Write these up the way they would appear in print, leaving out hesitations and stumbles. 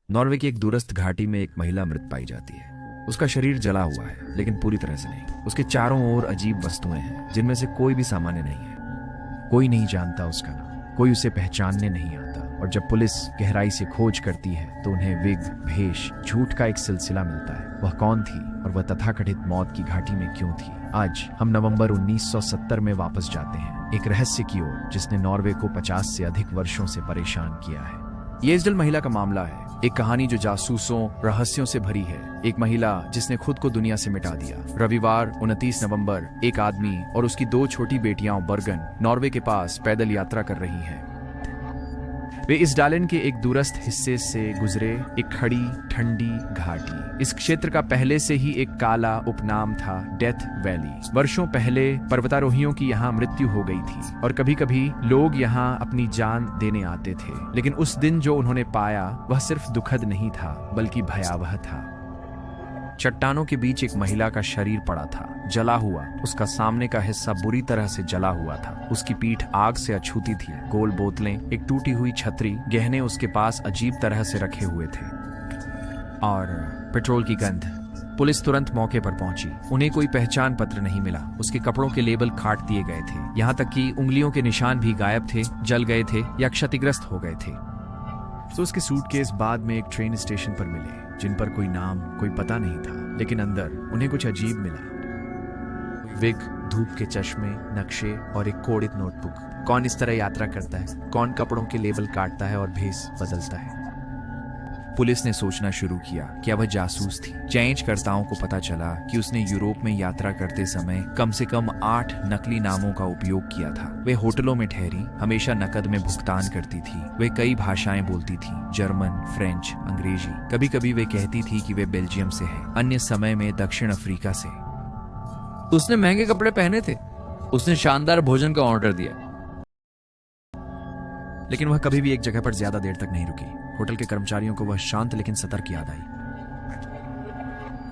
Norway की एक दूरस्थ घाटी में एक महिला मृत पाई जाती है। उसका शरीर जला हुआ है, लेकिन पूरी तरह से नहीं। उसके चारों ओर अजीब वस्तुएं हैं, जिनमें से कोई भी सामान्य नहीं है। कोई नहीं जानता उसका नाम, कोई उसे पहचानने नहीं आता। और जब पुलिस गहराई से खोज करती है तो उन्हें विग, भेष, झूठ का एक सिलसिला मिलता है। वह कौन थी और वह तथाकथित मौत की घाटी में क्यों थी? आज हम नवंबर 1970 में वापस जाते हैं, एक रहस्य की ओर जिसने नॉर्वे को 50 से अधिक वर्षों से परेशान किया है। ये इजडल महिला का मामला है, एक कहानी जो जासूसों, रहस्यों से भरी है। एक महिला जिसने खुद को दुनिया से मिटा दिया। रविवार 29 नवंबर एक आदमी और उसकी 2 छोटी बेटियां बर्गन, नॉर्वे के पास पैदल यात्रा कर रही हैं। वे इसडालेन के एक दूरस्थ हिस्से से गुजरे, एक खड़ी ठंडी घाटी। इस क्षेत्र का पहले से ही एक काला उपनाम था, डेथ वैली। वर्षों पहले पर्वतारोहियों की यहाँ मृत्यु हो गई थी और कभी कभी लोग यहाँ अपनी जान देने आते थे। लेकिन उस दिन जो उन्होंने पाया वह सिर्फ दुखद नहीं था, बल्कि भयावह था। चट्टानों के बीच एक महिला का शरीर पड़ा था, जला हुआ। उसका सामने का हिस्सा बुरी तरह से जला हुआ था। उसकी पीठ आग से अछूती थी। गोल बोतलें, एक टूटी हुई छतरी, गहने उसके पास अजीब तरह से रखे हुए थे और पेट्रोल की गंध। पुलिस तुरंत मौके पर पहुंची। उन्हें कोई पहचान पत्र नहीं मिला। उसके कपड़ों के लेबल काट दिए गए थे, यहाँ तक कि उंगलियों के निशान भी गायब थे, जल गए थे या क्षतिग्रस्त हो गए थे। तो उसके सूटकेस बाद में एक ट्रेन स्टेशन पर मिले, जिन पर कोई नाम, कोई पता नहीं था, लेकिन अंदर उन्हें कुछ अजीब मिला। विग, धूप के चश्मे, नक्शे और एक कोडित नोटबुक। कौन इस तरह यात्रा करता है? कौन कपड़ों के लेबल काटता है और भेस बदलता है? पुलिस ने सोचना शुरू किया, क्या वह जासूस थी? जांचकर्ताओं को पता चला कि उसने यूरोप में यात्रा करते समय कम से कम 8 नकली नामों का उपयोग किया था। वे होटलों में ठहरी, हमेशा नकद में भुगतान करती थी। वे कई भाषाएं बोलती थी, जर्मन, फ्रेंच, अंग्रेजी। कभी कभी वे कहती थी कि वे बेल्जियम से है, अन्य समय में दक्षिण अफ्रीका से। उसने महंगे कपड़े पहने थे, उसने शानदार भोजन का ऑर्डर दिया, लेकिन वह कभी भी एक जगह पर ज्यादा देर तक नहीं रुकी। होटल के कर्मचारियों को वह शांत लेकिन सतर्क याद आई।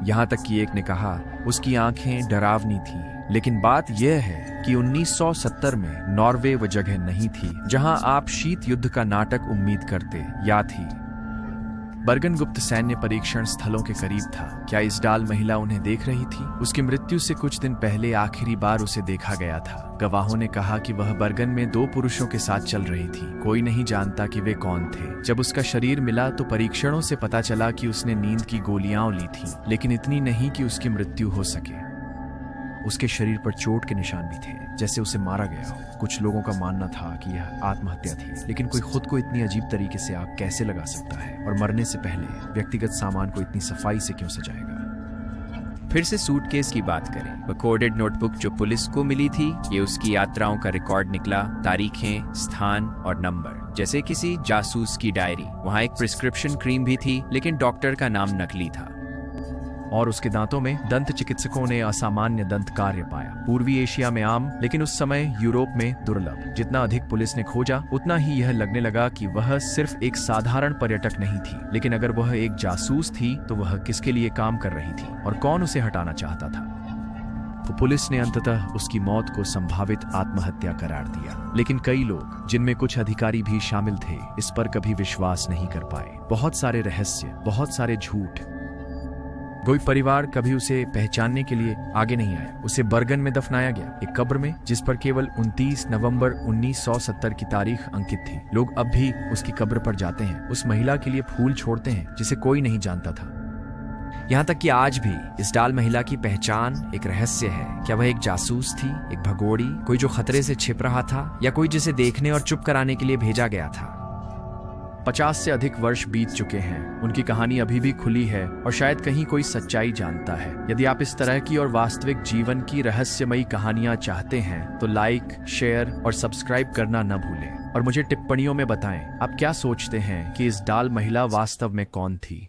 यहां तक कि एक ने कहा उसकी आंखें डरावनी थी। लेकिन बात यह है कि 1970 में नॉर्वे वह जगह नहीं थी जहां आप शीत युद्ध का नाटक उम्मीद करते, या थी। बर्गन गुप्त सैन्य परीक्षण स्थलों के करीब था। क्या इसडाल महिला उन्हें देख रही थी? उसकी मृत्यु से कुछ दिन पहले आखिरी बार उसे देखा गया था। गवाहों ने कहा कि वह बर्गन में 2 पुरुषों के साथ चल रही थी। कोई नहीं जानता कि वे कौन थे। जब उसका शरीर मिला तो परीक्षणों से पता चला कि उसने नींद की गोलियां ली थी, लेकिन इतनी नहीं कि उसकी मृत्यु हो सके। उसके शरीर पर चोट के निशान भी थे, जैसे उसे मारा गया हो। कुछ लोगों का मानना था कि यह आत्महत्या थी, लेकिन कोई खुद को इतनी अजीब तरीके से आग कैसे लगा सकता है? और मरने से पहले व्यक्तिगत सामान को इतनी सफाई से क्यों सजाएगा? फिर से सूटकेस की बात करें। वह कोडेड नोटबुक जो पुलिस को मिली थी, ये उसकी यात्राओं का रिकॉर्ड निकला। तारीखें, स्थान और नंबर, जैसे किसी जासूस की डायरी। वहाँ एक प्रिस्क्रिप्शन क्रीम भी थी, लेकिन डॉक्टर का नाम नकली था। और उसके दांतों में दंत चिकित्सकों ने असामान्य दंत कार्य पाया। पूर्वी एशिया में आम, लेकिन उस समय यूरोप में दुर्लभ। जितना अधिक पुलिस ने खोजा, उतना ही यह लगने लगा कि वह सिर्फ एक साधारण पर्यटक नहीं थी। लेकिन अगर वह एक जासूस थी तो वह किसके लिए काम कर रही थी और कौन उसे हटाना चाहता था? तो पुलिस ने अंततः उसकी मौत को संभावित आत्महत्या करार दिया। लेकिन कई लोग, जिनमें कुछ अधिकारी भी शामिल थे, इस पर कभी विश्वास नहीं कर पाए। बहुत सारे रहस्य, बहुत सारे झूठ। कोई परिवार कभी उसे पहचानने के लिए आगे नहीं आया। उसे बर्गन में दफनाया गया, एक कब्र में जिस पर केवल 29 नवंबर 1970 की तारीख अंकित थी। लोग अब भी उसकी कब्र पर जाते हैं, उस महिला के लिए फूल छोड़ते हैं जिसे कोई नहीं जानता था। यहाँ तक कि आज भी इसडाल महिला की पहचान एक रहस्य है। क्या वह एक जासूस थी, एक भगोड़ी, कोई जो खतरे से छिप रहा था, या कोई जिसे देखने और चुप कराने के लिए भेजा गया था? 50 से अधिक वर्ष बीत चुके हैं। उनकी कहानी अभी भी खुली है और शायद कहीं कोई सच्चाई जानता है। यदि आप इस तरह की और वास्तविक जीवन की रहस्यमयी कहानियां चाहते हैं तो लाइक, शेयर और सब्सक्राइब करना न भूलें। और मुझे टिप्पणियों में बताएं आप क्या सोचते हैं कि इसडाल महिला वास्तव में कौन थी।